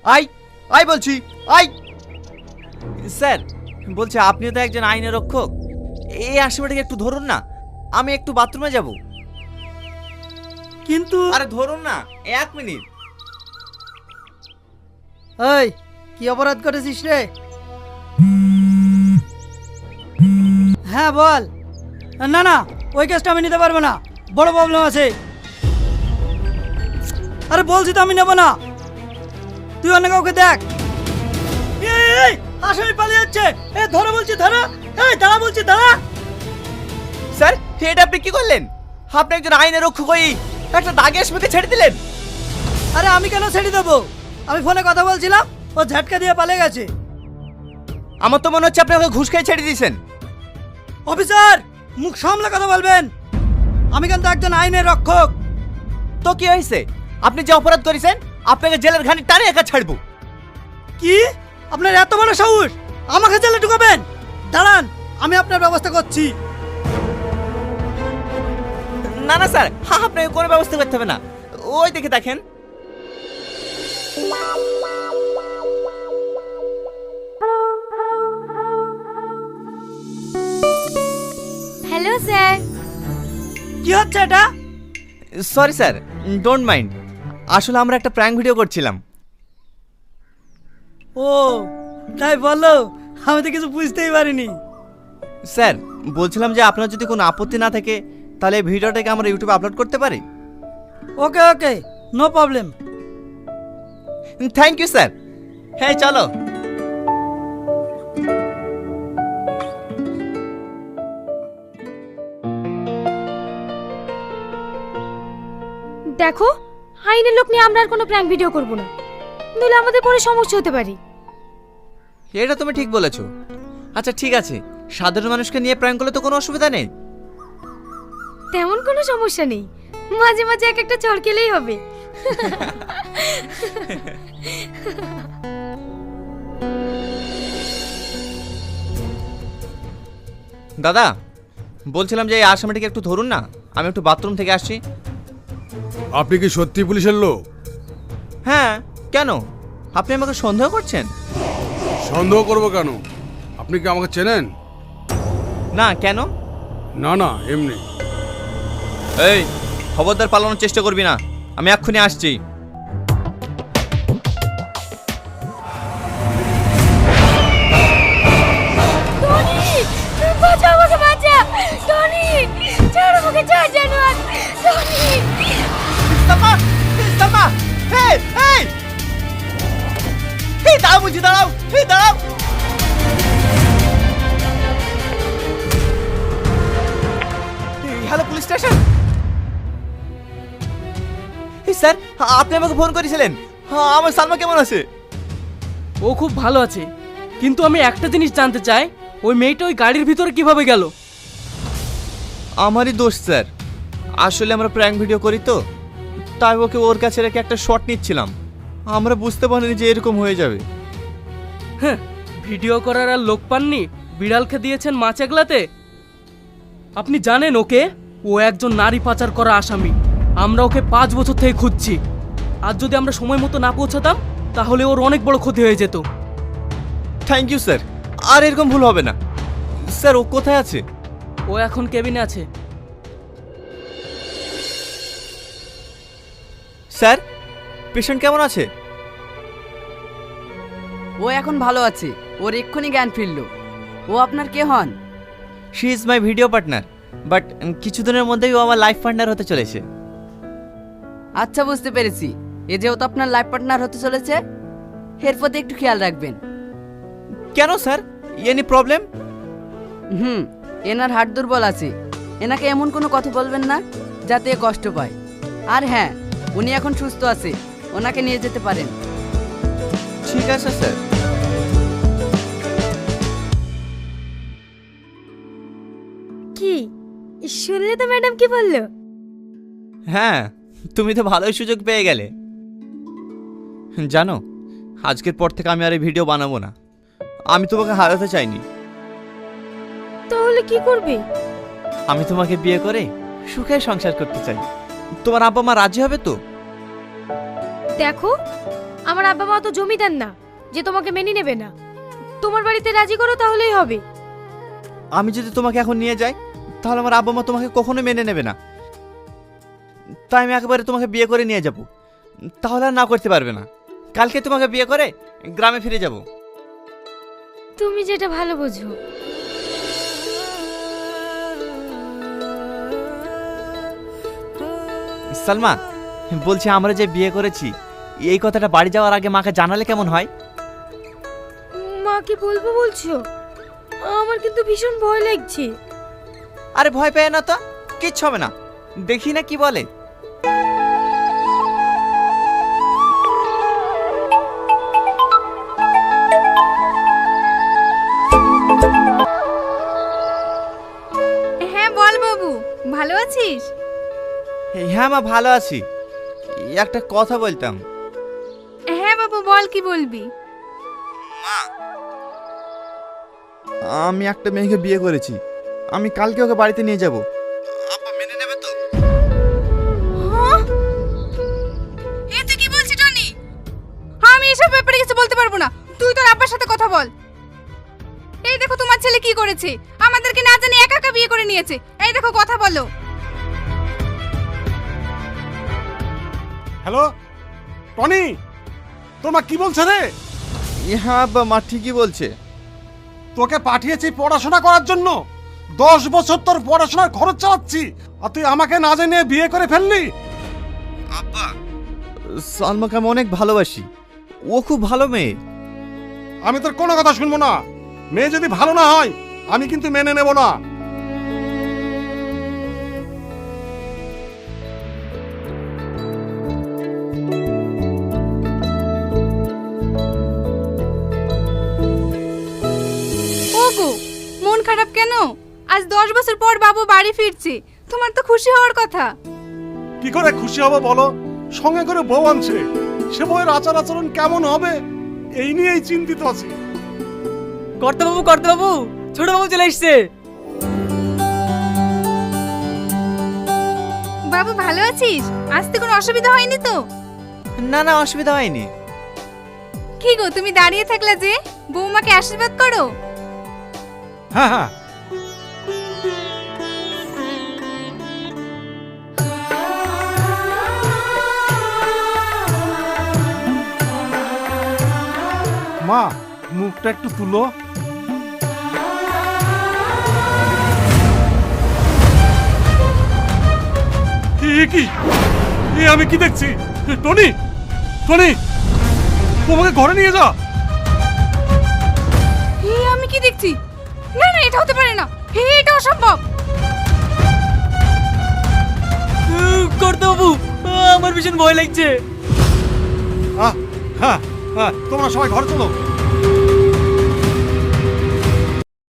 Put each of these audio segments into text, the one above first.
I I বলছি I. Sir বলছে আপনিও তো একজন আইনের রক্ষক, এই আসামিটাকে একটু ধরুন না, আমি একটু বাথরুমে যাব। কিন্তু আরে ধরুন না, 1 মিনিট। এই কি অপরাধ করেছিস রে? হ্যাঁ বল। না না, ওই কেসটা আমি নিতে পারবো না, বড় প্রবলেম আছে। আরে বলছি তো আমি নেব না, তুই অন্য কাউকে দেখ। এই আসামি পালিয়ে যাচ্ছে, ধরো বলছি ধরো। দাঁড়া বলছি দাঁড়া। স্যার এটা আপনি কি করলেন? আপনি একজন আইনের রক্ষক হয়ে একটা দাগে আসামিকে ছেড়ে দিলেন। আরে আমি কেন ছেড়ে দেবো? আমি ফোনে কথা বলছিলাম, ও ঝাটকা দিয়ে পালিয়ে গেছে। আমার তো মনে হচ্ছে আপনি ওকে ঘুষ খেয়ে ছেড়ে দিয়েছেন। অফিসার মুখ সামলে কথা বলবেন, আমি কিন্তু একজন আইনের রক্ষক। তো কি হয়েছে? আপনি যে অপরাধ করেছেন আপনাকে জেলের ঘানি টানে একা ছাড়বো। কি আপনার এত বড় সাহস, আমাকে জেলে ঢুকাবেন? দাঁড়ান আমি আপনার ব্যবস্থা করছি। না না স্যার, আপনাকে কোনো ব্যবস্থা করতে হবে না, ওই দেখে দেখেন। Hello sir. কি হচ্ছে এটা? সরি স্যার, ডোন্ট মাইন্ড, আসলে আমরা একটা প্র্যাঙ্ক ভিডিও করছিলাম। ও তাই বলো, আমি তো কিছু বুঝতেই পারিনি। স্যার বলছিলাম যে আপনার যদি কোনো আপত্তি না থাকে তাহলে এই ভিডিওটাকে আমরা ইউটিউবে আপলোড করতে পারি। Okay okay, no problem. Thank you sir. হ্যাঁ চলো। দেখো, আইনের লোক নিয়ে আমরা আর কোনো প্র্যাঙ্ক ভিডিও করব না, নইলে আমাদের পরে সমস্যা হতে পারে। এটা তুমি ঠিক বলেছো। আচ্ছা ঠিক আছে, সাধারণ মানুষকে নিয়ে প্র্যাঙ্ক করলে তো কোনো অসুবিধা নেই। তেমন কোনো সমস্যা নেই, মাঝে মাঝে এক একটা চড় খেলেই হবে। দাদা বলছিলাম যে এই আসামিটাকে একটু ধরুন না, আমি একটু বাথরুম থেকে আসছি। আপনি কি সত্যি পুলিশের লোক? হ্যাঁ কেন, আপনি আমাকে সন্দেহ করছেন? সন্দেহ করবো কেন? আপনি কি আমাকে চেনেন? না কেন? না না, এমনি। এই খবরদার পালানোর চেষ্টা করবি না, আমি এক্ষুনি আসছি। টনি, বাঁচা আমাকে, বাঁচা টনি, ছাড় আমাকে, ছাড় জানোয়ার টনি। সালমা, সালমা, এই এই এই দাঁড়াও বলছি, দাঁড়াও, এই দাঁড়াও। Hello police station. স্যার আপনি আমাকে ফোন করেছিলেন, আমার সালমা কেমন আছে? ও খুব ভালো আছে, কিন্তু আমি একটা জিনিস জানতে চাই, ওই মেয়েটা ওই গাড়ির ভিতরে কিভাবে গেল? আমারই দোষ স্যার, আসলে আমরা প্র্যাঙ্ক ভিডিও করি তো, তাই ওকে ওর কাছে রেখে একটা শট নিচ্ছিলাম, আমরা বুঝতে পারিনি যে এরকম হয়ে যাবে। হ্যাঁ, ভিডিও করার আর লোক পাননি, বিড়ালকে দিয়েছেন মাছ এগলাতে। আপনি জানেন ওকে, ও একজন নারী পাচার করা আসামি। আমরা ওকে 5 বছর থেকে খুঁজছি, আর যদি আমরা সময় মতো না পৌঁছাতাম তাহলে ওর অনেক বড় ক্ষতি হয়ে যেত। থ্যাংক ইউ স্যার, আর এরকম ভুল হবে না। স্যার ও কোথায় আছে? ও এখন কেবিনে আছে। স্যার পেশেন্ট কেমন আছে? ও এখন ভালো আছে, ওর এক্ষুনি জ্ঞান ফিরল। ও আপনার কে হন? She is my video partner, but কিছুদিনের মধ্যেই ও আমার লাইফ পার্টনার হতে চলেছে। আচ্ছা বুঝতে পেরেছি, এ যেহেতু আপনার লাইফ পার্টনার হতে চলেছে, এর প্রতি একটু খেয়াল রাখবেন। কেন স্যার, এনি প্রবলেম? এনার হার্ট দুর্বল আছে, এনাকে এমন কোনো কথা বলবেন না যাতে এ কষ্ট পায়। আর হ্যাঁ, উনি এখন সুস্থ আছে, ওনাকে নিয়ে যেতে পারেন। ঠিক আছে স্যার। কি শুনলে তো ম্যাডাম কি বললো? হ্যাঁ তুমি তো ভালোই সুযোগ পেয়ে গেলে। জানো আজকের পর থেকে আমি আর এই ভিডিও বানাবো না, আমি তোমাকে হারাতে চাইনি। তাহলে কি করবে? আমি তোমাকে বিয়ে করে সুখে সংসার করতে চাই। তোমার আব্বা মা রাজি হবে তো? দেখো, আমার আব্বা মা তো জমিদার না যে তোমাকে মেনে নেবে না। তোমার বাড়িতে রাজি করো তাহলেই হবে। আমি যদি তোমাকে এখন নিয়ে যাই তাহলে আমার আব্বা মা তোমাকে কখনো মেনে নেবে না। তাই আমি একেবারে তোমাকে বিয়ে করে নিয়ে যাব, তাহলে আর না করতে পারবে না। কালকে তোমাকে বিয়ে করে গ্রামে ফিরে যাব। তুমি যেটা ভালো বোঝো। সালমা, বলছি আমরা যে বিয়ে করেছি এই কথাটা বাড়ি যাওয়ার আগে মাকে জানালে কেমন হয়? মা কি বলবো বলছো? আমার কিন্তু ভীষণ ভয় লাগছে। আরে ভয় পেয়ে না তো, কিচ্ছু হবে না, দেখি না কি বলে। হ্যাঁ বল বাবু, ভালো আছিস? হ্যাঁ মা, ভালো আছি। একটা কথা বলতাম। হ্যাঁ বাবু বল, কি বলবি? আমি একটা মেয়েকে বিয়ে করেছি, আমি কালকে ওকে বাড়িতে নিয়ে যাব। আব্বা মেনে নেবে তো? হ্যাঁ? এ তুই কি বলছিস টনি? আমি এসব ব্যাপারে কিছু বলতে পারবো না, তুই তোর আব্বার সাথে কথা বল। এই দেখো তোমার ছেলে কি করেছে, আমাদেরকে না জানি একা একা বিয়ে করে নিয়েছে। এই দেখো, কথা বলো। হ্যালো টনি, তোর মা কি বলছে রে? হ্যাঁ আব্বা, মা ঠিকই বলছে। তোকে পাঠিয়েছি পড়াশোনা করার জন্য, 10 বছর তোর পড়াশোনার খরচ চালাচ্ছি, আর তুই আমাকে না জানিয়ে বিয়ে করে ফেললি। আব্বা, সালমাকে আমি অনেক ভালোবাসি, ও খুব ভালো মেয়ে। আমি তোর কোনো কথা শুনবো না। মেয়ে যদি ভালো না হয় আমি কিন্তু মেনে নেব না। ওগো, মন খারাপ কেন? আজ 10 বছর পর বাবু বাড়ি ফিরছে, তোমার তো খুশি হওয়ার কথা। কি করে খুশি হব বলো? সঙ্গে করে বউ আনছে, সে বউয়ের আচার আচরণ কেমন হবে এই নিয়েই চিন্তিত আছি। কর্তাবাবু, ছোট বাবু চলে এসছে। বাবু ভালো আছিস? আসতে কোনো অসুবিধা হয়নি তো? না না, অসুবিধা হয়নি। কি গো, তুমি দাঁড়িয়ে থাকলে যে, বৌমাকে আশীর্বাদ করো। হ্যাঁ হ্যাঁ, মা মুখটা একটু তুলো। কি আমি কি দেখছি? টনি, তোমাকে ঘরে নিয়ে যা। আমি কি দেখছি? না না, এটা হতে পারে না, এটা অসম্ভব। কর্তাবাবু, আমার ভীষণ ভয় লাগছে। হ্যাঁ হ্যাঁ, তোমরা সবাই ঘরে চলো।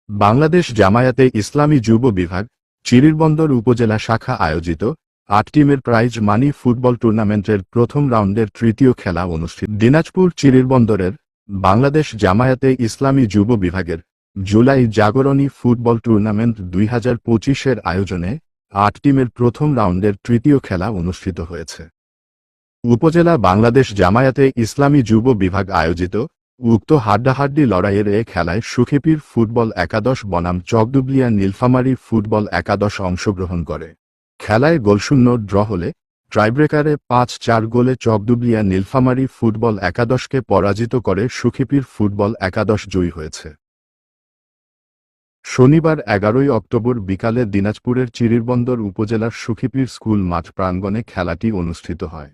বাংলাদেশ জামায়াতে ইসলামী যুব বিভাগ চিরিরবন্দর উপজেলা শাখা আয়োজিত 8 টিমের প্রাইজ মানি ফুটবল টুর্নামেন্টের প্রথম রাউন্ডের তৃতীয় খেলা অনুষ্ঠিত। দিনাজপুর চিরিরবন্দরের বাংলাদেশ জামায়াতে ইসলামী যুব বিভাগের জুলাই জাগরণী ফুটবল টুর্নামেন্ট 2025-এর আয়োজনে 8 টিমের প্রথম রাউন্ডের তৃতীয় খেলা অনুষ্ঠিত হয়েছে। উপজেলা বাংলাদেশ জামায়াতে ইসলামী যুব বিভাগ আয়োজিত উক্ত হাড্ডাহাড্ডি লড়াইয়ের এ খেলায় সুখেপীর ফুটবল একাদশ বনাম চকদুবলিয়া নীলফামারী ফুটবল একাদশ অংশগ্রহণ করে। খেলায় গোলশূন্য ড্র হলে ট্রাইব্রেকারে 5-4 গোলে চকদুবলিয়া নীলফামারী ফুটবল একাদশকে পরাজিত করে সুখেপীর ফুটবল একাদশ জয়ী হয়েছে। শনিবার 11 অক্টোবর বিকালে দিনাজপুরের চিরিরবন্দর উপজেলার সুখীপীর স্কুল মাঠ প্রাঙ্গণে খেলাটি অনুষ্ঠিত হয়।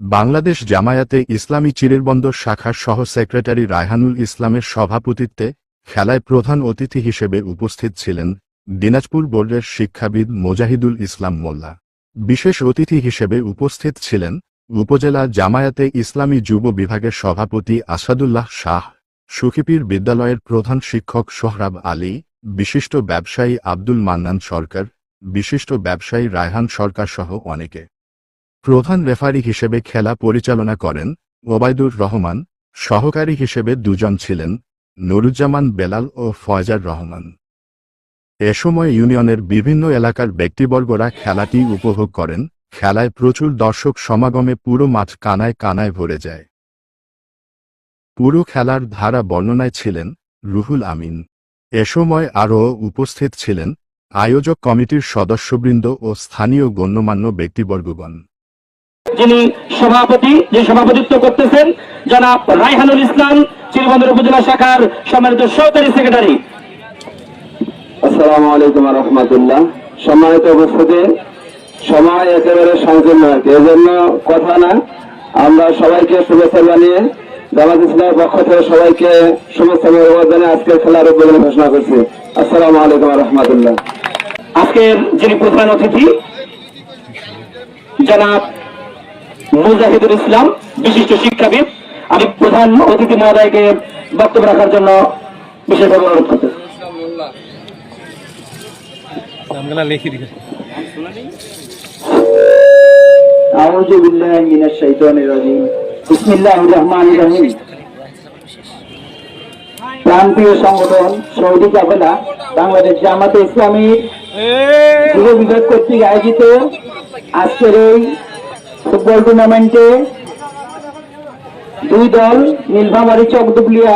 বাংলাদেশ জামায়াতে ইসলামী চিরিরবন্দর শাখার সহ সেক্রেটারি রায়হানুল ইসলামের সভাপতিত্বে খেলায় প্রধান অতিথি হিসেবে উপস্থিত ছিলেন দিনাজপুর বোর্ডের শিক্ষাবিদ মোজাহিদুল ইসলাম মোল্লা। বিশেষ অতিথি হিসেবে উপস্থিত ছিলেন উপজেলা জামায়াতে ইসলামী যুব বিভাগের সভাপতি আসাদুল্লাহ শাহ, সুখীপীর বিদ্যালয়ের প্রধান শিক্ষক সোহরাব আলী, বিশিষ্ট ব্যবসায়ী আব্দুল মান্নান সরকার, বিশিষ্ট ব্যবসায়ী রায়হান সরকার সহ অনেকে। প্রধান রেফারি হিসেবে খেলা পরিচালনা করেন ওবায়দুর রহমান, সহকারী হিসেবে 2 জন ছিলেন নুরুজ্জামান বেলাল ও ফয়জার রহমান। এ সময় ইউনিয়নের বিভিন্ন এলাকার ব্যক্তিবর্গরা খেলাটি উপভোগ করেন। খেলায় প্রচুর দর্শক সমাগমে পুরো মাঠ কানায় কানায় ভরে যায়। পুরো খেলার ধারা বর্ণনায় ছিলেন রুহুল আমিন। এ সময় আরও উপস্থিত ছিলেন আয়োজক কমিটির সদস্যবৃন্দ ও স্থানীয় গণ্যমান্য ব্যক্তিবর্গগণ। যিনি সভাপতিত্ব করতেছেন জনাব রায়হানুল ইসলাম, চিরবন্দর উপজেলা শাখার সম্মানিত সহকারী সেক্রেটারি। আসসালামু আলাইকুম ওয়া রাহমাতুল্লাহ। সম্মানিত উপস্থিতি, সময় একেবারে সংকীর্ণ আর কি, এজন্য কথা না, আমরা সবাইকে শুভেচ্ছা জানিয়ে জামাত ইসলামের পক্ষ থেকে সবাইকে শুভেচ্ছা মোবারক জানিয়ে আজকের খেলার উদ্বোধন ঘোষণা করছি। আসসালামু আলাইকুম ওয়া রাহমাতুল্লাহ। আজকের যিনি প্রধান অতিথি জনাব মুজাহিদুল ইসলাম, বিশিষ্ট শিক্ষাবিদ, আমি প্রধান অতিথি মহোদয়কে বক্তব্য রাখার জন্য বিশেষভাবে অনুরোধ করতে। আউযু বিল্লাহি মিনাশ শাইতানির রাজিম। বিসমিল্লাহির রহমানির রহিম। প্রান্তীয় সংগঠন শহীদ কাফেলা বাংলাদেশ জামাতে ইসলামীর যুব বিভাগ কর্তৃক আয়োজিত আজকের এই ফুটবল টুর্নামেন্টে দুই দল নীলফামারী চকদুবলিয়া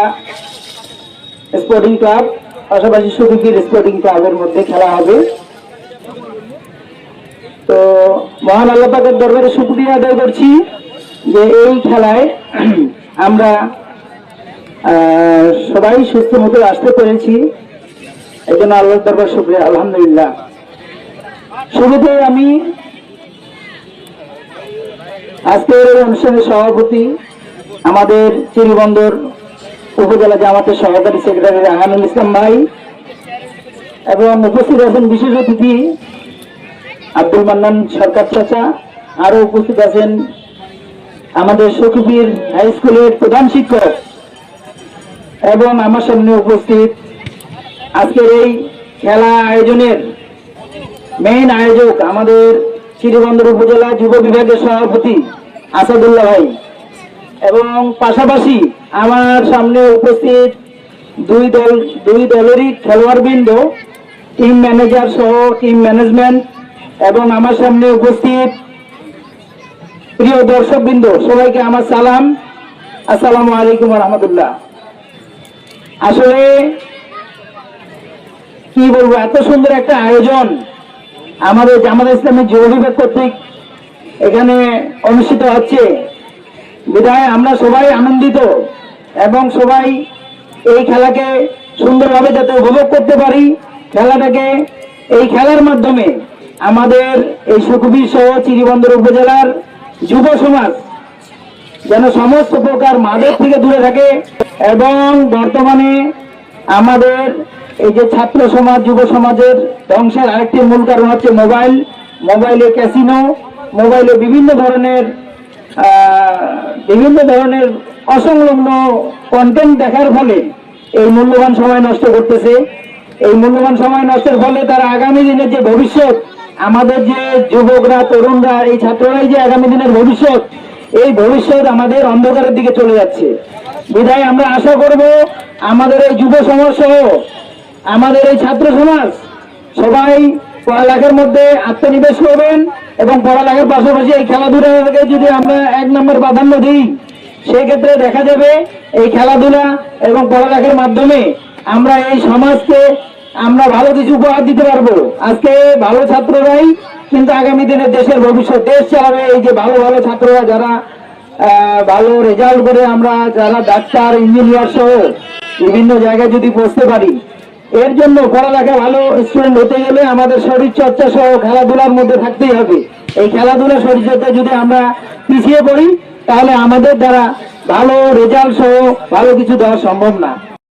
স্পোর্টিং ক্লাব পাশাপাশি সুদীপীর স্পোর্টিং ক্লাবের মধ্যে খেলা হবে। তো মহান আল্লাহ পাকের দরবারে শুকরিয়া আদায় করছি যে এই খেলায় আমরা সবাই সুস্থ মতো আসতে পেরেছি, এই জন্য আল্লাহর দরবার শুকরিয়া, আলহামদুলিল্লাহ। শুরুতে আমি আজকের অনুষ্ঠানের সভাপতি আমাদের চিরিবন্দর উপজেলা জামাতের সহকারী সেক্রেটারি রায়হানুল ইসলাম ভাই এবং উপস্থিত আছেন বিশেষ অতিথি আব্দুল মান্নান সরকার চাচা, আরো উপস্থিত আছেন আমাদের সখীপুর হাই স্কুলের প্রধান শিক্ষক এবং আমার সামনে উপস্থিত আজকের এই খেলা আয়োজনের মেইন আয়োজক আমাদের চিরিবন্দর উপজেলা যুব বিভাগের সভাপতি আসাদুল্লাহ ভাই এবং পাশাপাশি আমার সামনে উপস্থিত দুই দলেরই খেলোয়াড়বৃন্দ, টিম ম্যানেজার সহ টিম ম্যানেজমেন্ট এবং আমার সামনে উপস্থিত প্রিয় দর্শকবৃন্দ, সবাইকে আমার সালাম, আসসালামু আলাইকুম ওয়া রাহমাতুল্লাহ। আসলে কি বলবো, এত সুন্দর একটা আয়োজন আমাদের জামাত ইসলামী যুব বিভাগ কর্তৃক এখানে অনুষ্ঠিত হচ্ছে, বিধায় আমরা সবাই আনন্দিত এবং সবাই এই খেলাকে সুন্দরভাবে যাতে উপভোগ করতে পারি, খেলাটাকে এই খেলার মাধ্যমে আমাদের এই সুখবীর সহ চিরিবন্দর উপজেলার যুব সমাজ যেন সমস্ত প্রকার মাদক থেকে দূরে থাকে এবং বর্তমানে আমাদের এই যে ছাত্র সমাজ যুব সমাজের ধ্বংসের আরেকটি মূল কারণ হচ্ছে মোবাইলে ক্যাসিনো, মোবাইলে বিভিন্ন ধরনের অসংলগ্ন কন্টেন্ট দেখার ফলে এই মূল্যবান সময় নষ্ট করতেছে। এই মূল্যবান সময় নষ্টের ফলে তারা আগামী দিনের যে ভবিষ্যৎ, আমাদের যে যুবকরা তরুণরা এই ছাত্ররাই যে আগামী দিনের ভবিষ্যৎ, এই ভবিষ্যৎ আমাদের অন্ধকারের দিকে চলে যাচ্ছে। বিধায় আমরা আশা করব আমাদের এই যুব সমাজ সহ আমাদের এই ছাত্র সমাজ সবাই পড়ালেখার মধ্যে আত্মনিবেশ করবেন এবং পড়ালেখার পাশাপাশি এই খেলাধুলাকে যদি আমরা 1 নম্বর প্রাধান্য দিই, সেই ক্ষেত্রে দেখা যাবে এই খেলাধুলা এবং পড়ালেখার মাধ্যমে আমরা এই সমাজকে আমরা ভালো কিছু উপহার দিতে পারবো। আজকে ভালো ছাত্ররাই কিন্তু আগামী দিনে দেশের ভবিষ্যৎ, দেশ চালাবে। এই যে ভালো ভালো ছাত্ররা যারা ভালো রেজাল্ট করে আমরা যারা ডাক্তার ইঞ্জিনিয়ার সহ বিভিন্ন জায়গায় যদি পৌঁছতে পারি, এর জন্য পড়ালেখা ভালো স্টুডেন্ট হতে গেলে আমাদের শরীর চর্চা সহ খেলাধুলার মধ্যে থাকতেই হবে। এই খেলাধুলা শরীর চর্চা যদি আমরা পিছিয়ে পড়ি তাহলে আমাদের দ্বারা ভালো রেজাল্ট সহ ভালো কিছু দেওয়া সম্ভব না।